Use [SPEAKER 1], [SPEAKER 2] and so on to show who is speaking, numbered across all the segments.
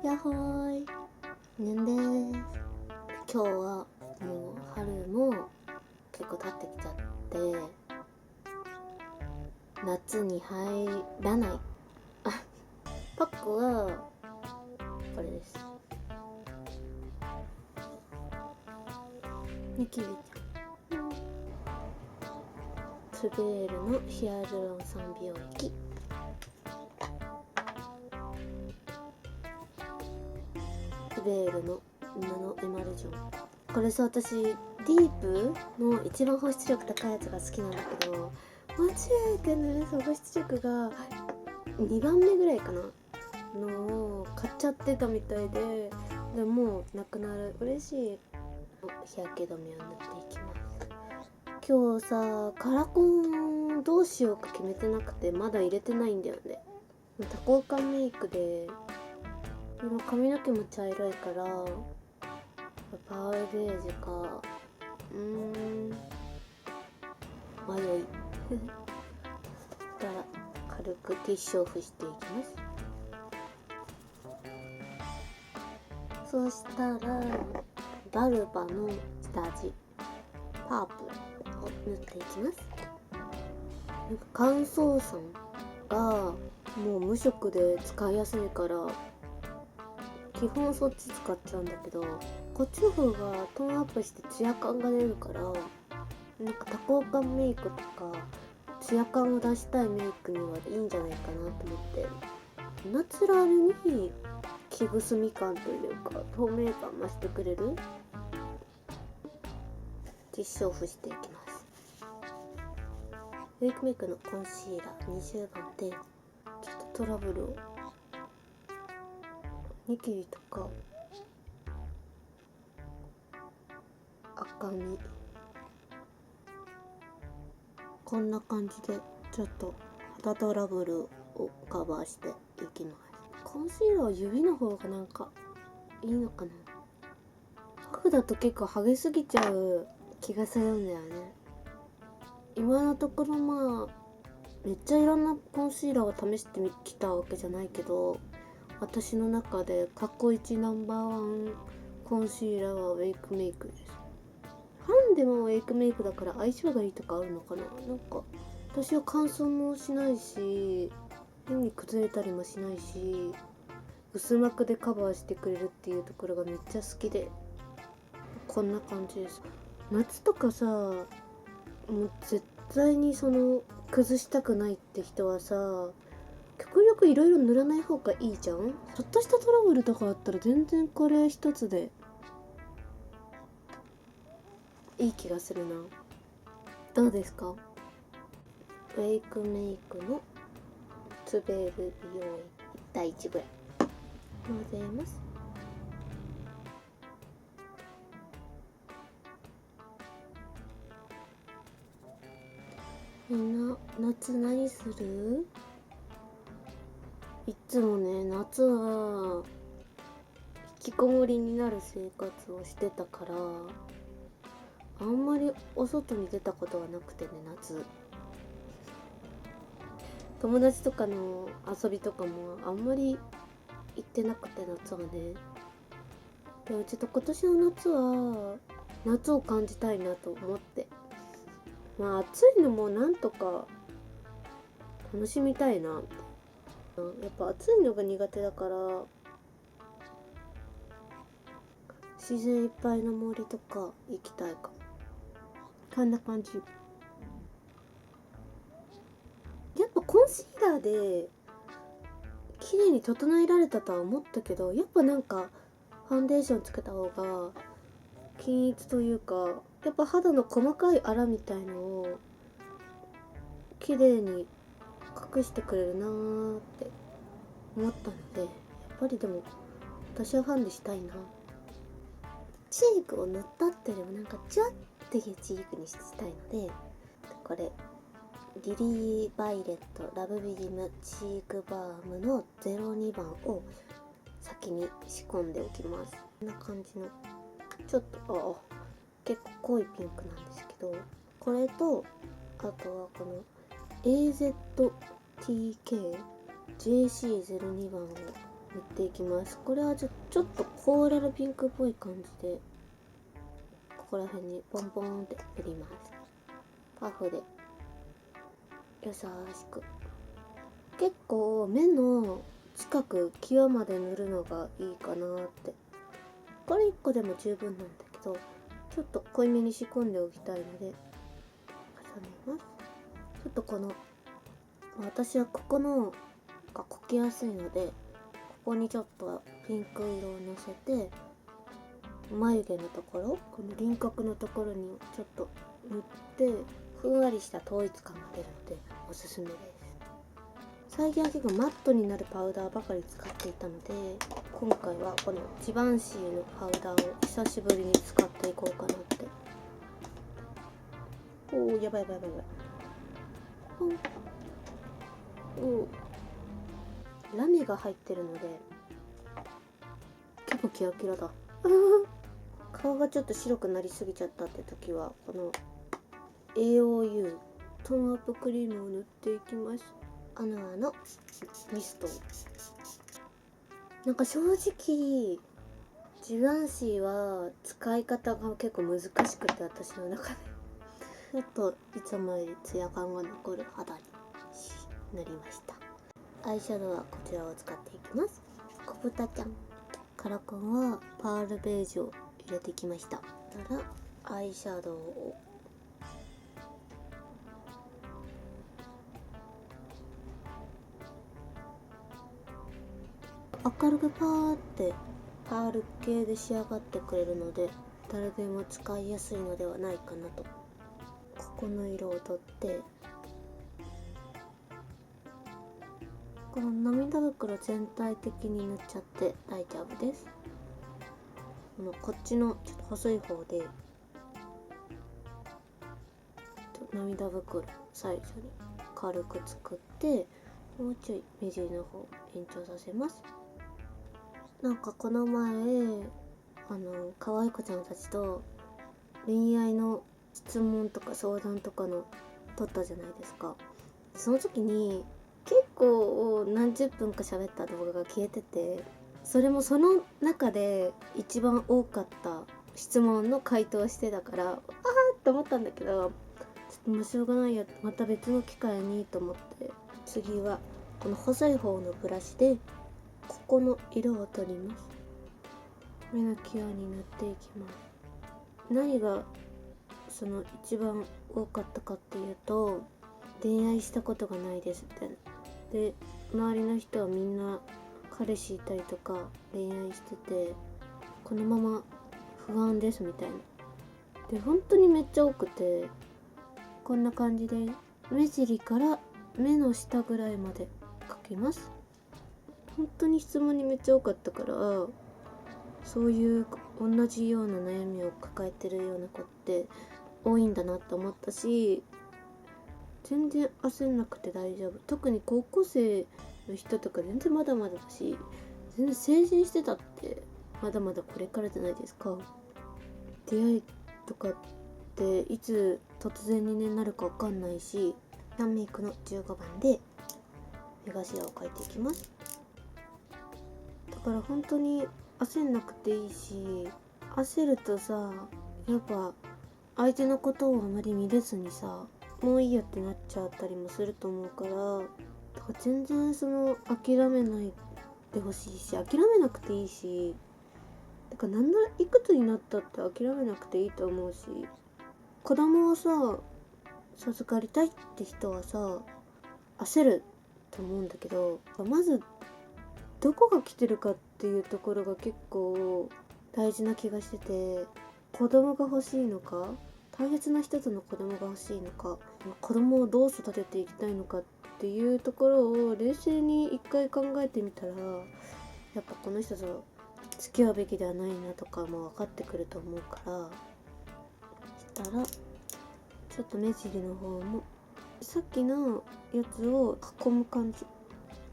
[SPEAKER 1] やっほーい、ねんです。今日はもう春も結構経ってきちゃって夏に入らないパックはこれです。ニキビちゃん、ツベールのヒアルロン酸美容液。ツベールのナノエマルジョン。これさ、私ディープの一番保湿力高いやつが好きなんだけど、間違えてね、その保湿力が2番目ぐらいかなのを買っちゃってたみたいで、でもうなくなる。嬉しい。日焼け止めを塗っていきます。今日さ、カラコンどうしようか決めてなくて、まだ入れてないんだよね。多幸感メイクで今髪の毛も茶色いからパールベージュか迷いだから軽くティッシュオフしていきます。そうしたらバルバの下地パープルを塗っていきます。なんか乾燥酸がもう無色で使いやすいから基本そっち使っちゃうんだけど、こっちの方がトーンアップしてツヤ感が出るから、なんか多幸感メイクとかツヤ感を出したいメイクにはいいんじゃないかなと思って、ナチュラルに木くすみ感というか透明感増してくれるティッシュオフしていきます。ウェイクメイクのコンシーラー20番でちょっとトラブルを、ニキビとか赤み、こんな感じでちょっと肌トラブルをカバーしていきます。コンシーラーは指の方がなんかいいのかな。パフだと結構剥げすぎちゃう気がするんだよね。今のところめっちゃいろんなコンシーラーを試してきたわけじゃないけど、私の中で過去一ナンバーワンコンシーラーはウェイクメイクです。ファンでもウェイクメイクだから相性がいいとかあるのかな。なんか私は乾燥もしないし変に崩れたりもしないし薄膜でカバーしてくれるっていうところがめっちゃ好きで、こんな感じです。夏とかさ、もう絶対にその崩したくないって人はさ、極力いろいろ塗らない方がいいじゃん。ちょっとしたトラブルとかあったら全然これ一つでいい気がするな。どうですか？ウェイクメイクのツベール美容液第1ぐらい混ぜます。みんな夏何する？いつもね、夏は引きこもりになる生活をしてたからあんまりお外に出たことはなくてね。夏友達とかの遊びとかもあんまり行ってなくて、夏はね。でもちょっと今年の夏は夏を感じたいなと思って、暑いのもなんとか楽しみたいな。やっぱ暑いのが苦手だから自然いっぱいの森とか行きたいかも。こんな感じ。やっぱコンシーラーで綺麗に整えられたとは思ったけど、やっぱなんかファンデーションつけた方が均一というか、やっぱ肌の細かいあらみたいのを綺麗に隠してくれるなーって思ったので、やっぱりでも私はファンでしたいな。チークを塗ったってよりもなんかチュワっていうチークにしたいので、これリリー・バイレットラブビリムチークバームの02番を先に仕込んでおきます。こんな感じのちょっと結構濃いピンクなんですけど、これとあとはこの AZTKJC02 番を塗っていきます。これはちょっとコーラルピンクっぽい感じでここら辺にポンポンって塗ります。パフで優しく、結構目の近く際まで塗るのがいいかなって。これ1個でも十分なんだけど、ちょっと濃いめに仕込んでおきたいので重ねます。ちょっとこの私はここのがこきやすいので、ここにちょっとピンク色をのせて、眉毛のところ、この輪郭のところにちょっと塗ってふんわりした統一感が出るのでおすすめです。最近は結構マットになるパウダーばかり使っていたので、今回はこのジバンシーのパウダーを久しぶりに使っていこうかなって。やばい。ラメが入ってるので結構キラキラだ顔がちょっと白くなりすぎちゃったって時はこの AOU トーンアップクリームを塗っていきます。アナアのミスト。なんか正直ジバンシーは使い方が結構難しくて、私の中でちょっといつもよりツヤ感が残る肌に塗りました。アイシャドウはこちらを使っていきます。小豚ちゃんカラコンはパールベージュを入れてきました。たらアイシャドウを明るくパーってパール系で仕上がってくれるので、誰でも使いやすいのではないかなと。ここの色をとってこの涙袋全体的に塗っちゃって大丈夫です。こっちのちょっと細い方で涙袋最初に軽く作って、もうちょい目尻の方延長させます。なんかこの前可愛い子ちゃんたちと恋愛の質問とか相談とかの撮ったじゃないですか。その時に結構何十分か喋った動画が消えてて、それもその中で一番多かった質問の回答してたからって思ったんだけど、ちょっともうしょうがないや、また別の機会にと思って、次はこの細い方のブラシでここの色を取ります。目の際に塗っていきます。何がその一番多かったかっていうと、恋愛したことがないですってで、周りの人はみんな彼氏いたりとか恋愛してて、このまま不安ですみたいなで、本当にめっちゃ多くて、こんな感じで目尻から目の下ぐらいまで描きます。本当に質問にめっちゃ多かったから、そういう同じような悩みを抱えてるような子って多いんだなって思ったし、全然焦んなくて大丈夫。特に高校生の人とか全然まだまだだし、全然成人してたってまだまだこれからじゃないですか。出会いとかっていつ突然に、ね、なるか分かんないし、ランメイクの15番で目頭を描いていきます。だから本当に焦んなくていいし、焦るとさ、やっぱ相手のことをあまり見れずにさ、もういいやってなっちゃったりもすると思うから、だから全然諦めないでほしいし、諦めなくていいし、だからなんないくつになったって諦めなくていいと思うし、子供をさ授かりたいって人はさ焦ると思うんだけど、まずどこが来てるかっていうところが結構大事な気がしてて、子供が欲しいのか、大切な人との子供が欲しいのか、子供をどう育てていきたいのかっていうところを冷静に一回考えてみたら、やっぱこの人と付き合うべきではないなとかも分かってくると思うから、したらちょっと目尻の方もさっきのやつを囲む感じ、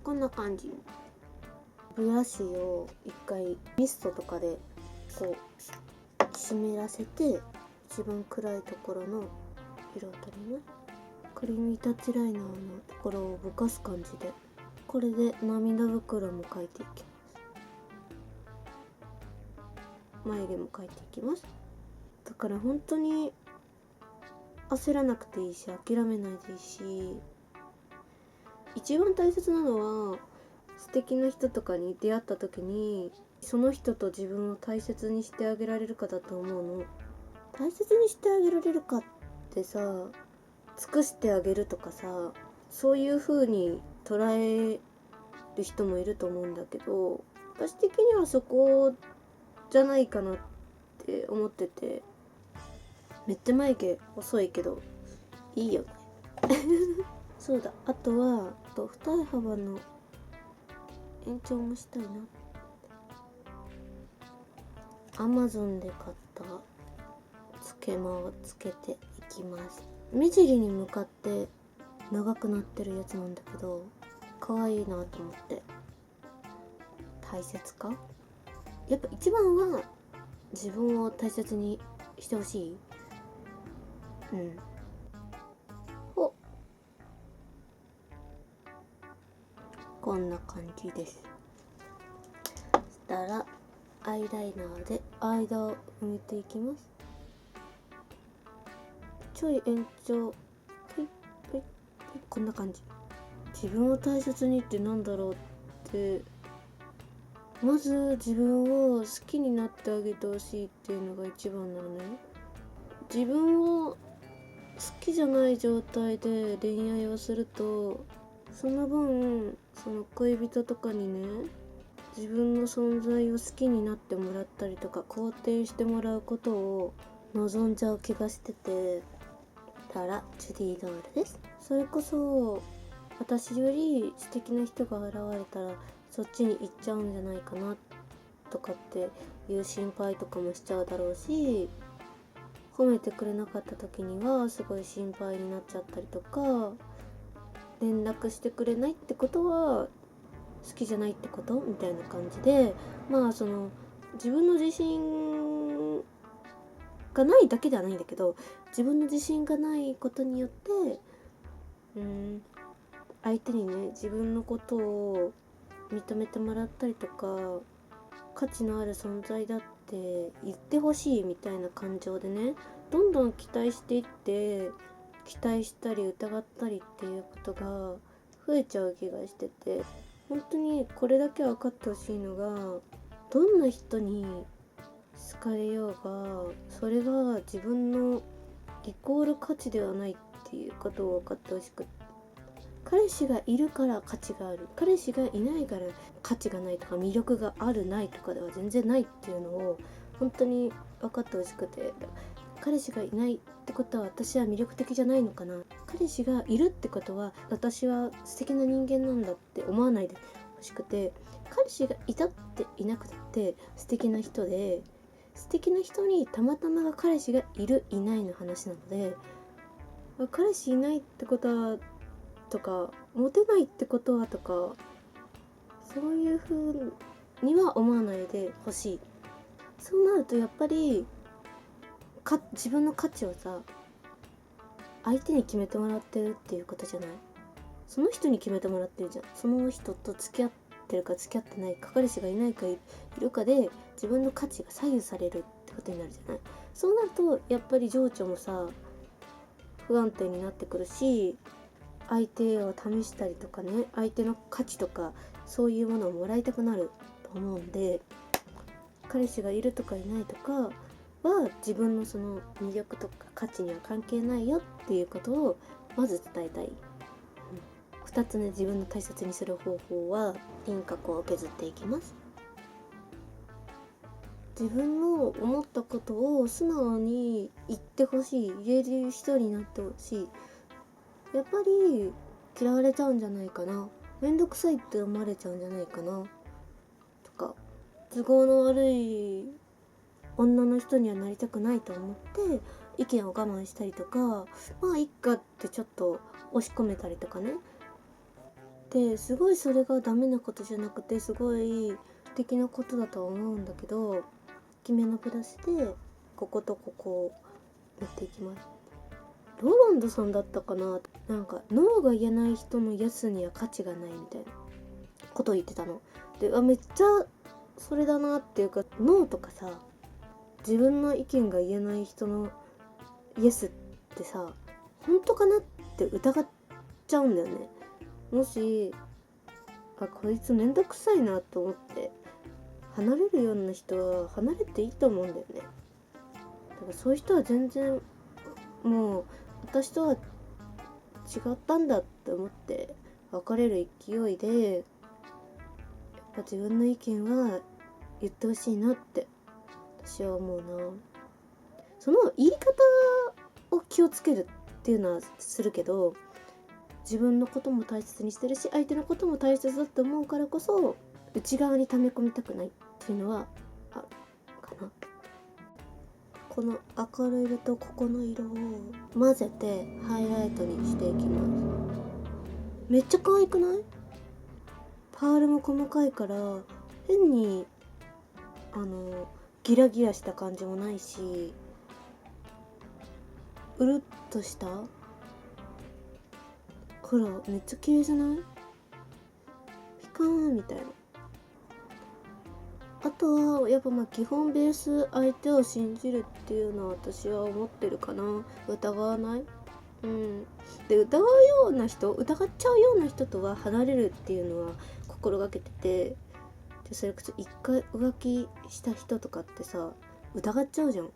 [SPEAKER 1] こんな感じ。ブラシを一回ミストとかでこう湿らせて、一番暗いところの色あたりね、クリーミータッチライナーのところをぼかす感じで、これで涙袋も描いていきます。眉毛も描いていきます。だから本当に焦らなくていいし、諦めないでいいし、一番大切なのは素敵な人とかに出会った時に、その人と自分を大切にしてあげられるかだと思うの。大切にしてあげられるかってさ、尽くしてあげるとかさ、そういう風に捉える人もいると思うんだけど、私的にはそこじゃないかなって思ってて。めっちゃ眉毛細いけどいいよねそうだ、あとは二重幅の延長もしたいな。Amazon で買ったつけまをつけていきます。目尻に向かって長くなってるやつなんだけど、可愛いなと思って。大切か？やっぱ一番は自分を大切にしてほしい。こんな感じです。そしたらアイライナーで間を埋めていきます。ちょい延長、プイプイプイ、こんな感じ。自分を大切にってなんだろうって、まず自分を好きになってあげてほしいっていうのが一番なのね。自分を好きじゃない状態で恋愛をすると、その分その恋人とかにね、自分の存在を好きになってもらったりとか肯定してもらうことを望んじゃう気がしてて、たらジュディ・ドールです。それこそ私より素敵な人が現れたらそっちに行っちゃうんじゃないかなとかっていう心配とかもしちゃうだろうし、褒めてくれなかった時にはすごい心配になっちゃったりとか、連絡してくれないってことは好きじゃないってことみたいな感じで、まあその自分の自信がないだけではないんだけど、自分の自信がないことによって相手にね、自分のことを認めてもらったりとか、価値のある存在だって言ってほしいみたいな感情でね、どんどん期待していって、期待したり疑ったりっていうことが増えちゃう気がしてて、本当にこれだけは分かってほしいのが、どんな人に好かれようがそれが自分のイコール価値ではないっていうことを分かってほしくて、彼氏がいるから価値がある、彼氏がいないから価値がないとか魅力があるないとかでは全然ないっていうのを本当に分かってほしくて、彼氏がいないってことは私は魅力的じゃないのかな、彼氏がいるってことは私は素敵な人間なんだって思わないでほしくて、彼氏がいたっていなくたって素敵な人で、素敵な人にたまたまが彼氏がいるいないの話なので、彼氏いないってことはとかモテないってことはとか、そういう風には思わないでほしい。そうなるとやっぱり自分の価値をさ、相手に決めてもらってるっていうことじゃない？その人に決めてもらってるじゃん。その人と付き合ってるか付き合ってないか、彼氏がいないかいるかで自分の価値が左右されるってことになるじゃない。そうなるとやっぱり情緒もさ不安定になってくるし、相手を試したりとかね、相手の価値とかそういうものをもらいたくなると思うんで、彼氏がいるとかいないとかは自分のその魅力とか価値には関係ないよっていうことをまず伝えたい。2つね、自分の大切にする方法は輪郭を削っていきます。自分の思ったことを素直に言ってほしい、言える人になってほしい。やっぱり嫌われちゃうんじゃないかな、めんどくさいって思われちゃうんじゃないかなとか、都合の悪い女の人にはなりたくないと思って意見を我慢したりとか、まあいっかってちょっと押し込めたりとかね。ですごいそれがダメなことじゃなくて、すごい素敵なことだとは思うんだけど、決めのブラシでこことここをやっていきます。ローランドさんだったかな、なんかノーが言えない人のイエスには価値がないみたいなことを言ってたので、めっちゃそれだなっていうか、ノーとかさ、自分の意見が言えない人のイエスってさ、本当かなって疑っちゃうんだよね。もしこいつめんどくさいなと思って離れるような人は離れていいと思うんだよね。だからそういう人は全然もう私とは違ったんだって思って別れる勢いで、やっぱ自分の意見は言ってほしいなって私は思うな。その言い方を気をつけるっていうのはするけど、自分のことも大切にしてるし、相手のことも大切だって思うからこそ内側に溜め込みたくないっていうのはあるかな。この明るい色とここの色を混ぜてハイライトにしていきます。めっちゃ可愛くない？パールも細かいから変にギラギラした感じもないし、うるっとした、ほらめっちゃ綺麗じゃない？ピカーンみたいな。あとはやっぱ基本ベース相手を信じるっていうのは私は思ってるかな。疑わない？で、疑うような人、疑っちゃうような人とは離れるっていうのは心がけてて、でそれこそ一回浮気した人とかってさ、疑っちゃうじゃん。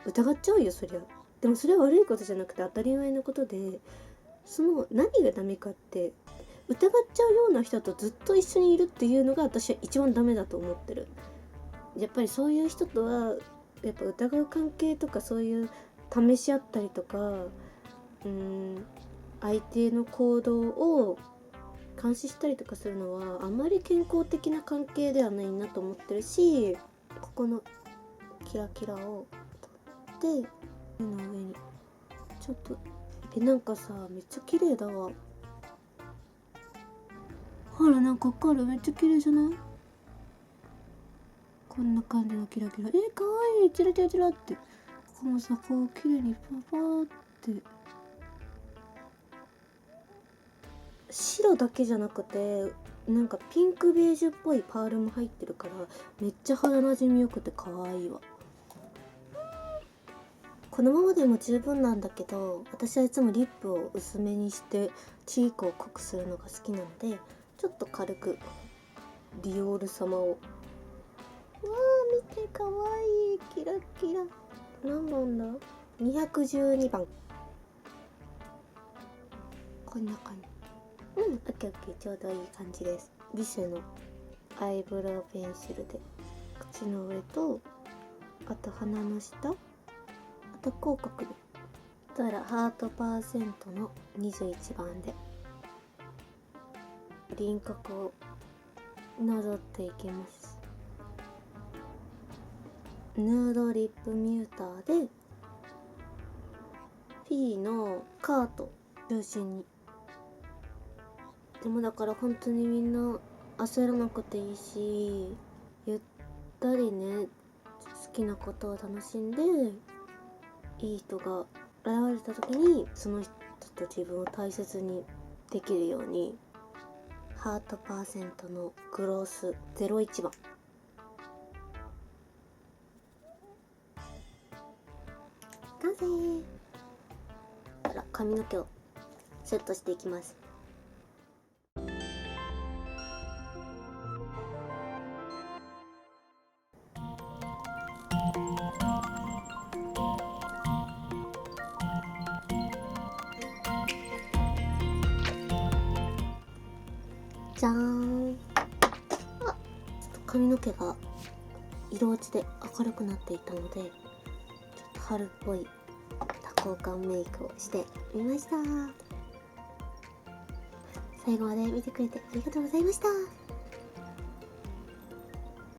[SPEAKER 1] 疑っちゃうよそりゃ。でもそれは悪いことじゃなくて当たり前のことで、その何がダメかって、疑っちゃうような人とずっと一緒にいるっていうのが私は一番ダメだと思ってる。やっぱりそういう人とはやっぱ疑う関係とか、そういう試し合ったりとか、相手の行動を監視したりとかするのはあまり健康的な関係ではないなと思ってるし、ここのキラキラを取って目の上にちょっとなんかさ、めっちゃ綺麗だわ。ほらなんかわかる？めっちゃ綺麗じゃない？こんな感じのキラキラ、かわいい、チラチラチラって。ここもさ、こう綺麗にパパーって白だけじゃなくて、なんかピンクベージュっぽいパールも入ってるから、めっちゃ肌なじみよくて可愛いわ。このままでも十分なんだけど、私はいつもリップを薄めにしてチークを濃くするのが好きなので、ちょっと軽くディオール様を、見て可愛い、キラキラ。何番だ？212番。こんな感じ。オッケーオッケー、ちょうどいい感じです。ビシュのアイブロウペンシルで口の上と、あと鼻の下、あと口角で、そしたらハートパーセントの21番で輪郭をなぞっていきます。ヌードリップミューターで P のカート中心に。でもだから本当にみんな焦らなくていいし、ゆったりね、好きなことを楽しんで、いい人が現れた時にその人と自分を大切にできるように、ハートパーセントのグロース01番。完成。から髪の毛をセットしていきます。じゃーん。ちょっと髪の毛が色落ちで明るくなっていたので、ちょっと春っぽい多幸感メイクをしてみました。最後まで見てくれてありがとうございました。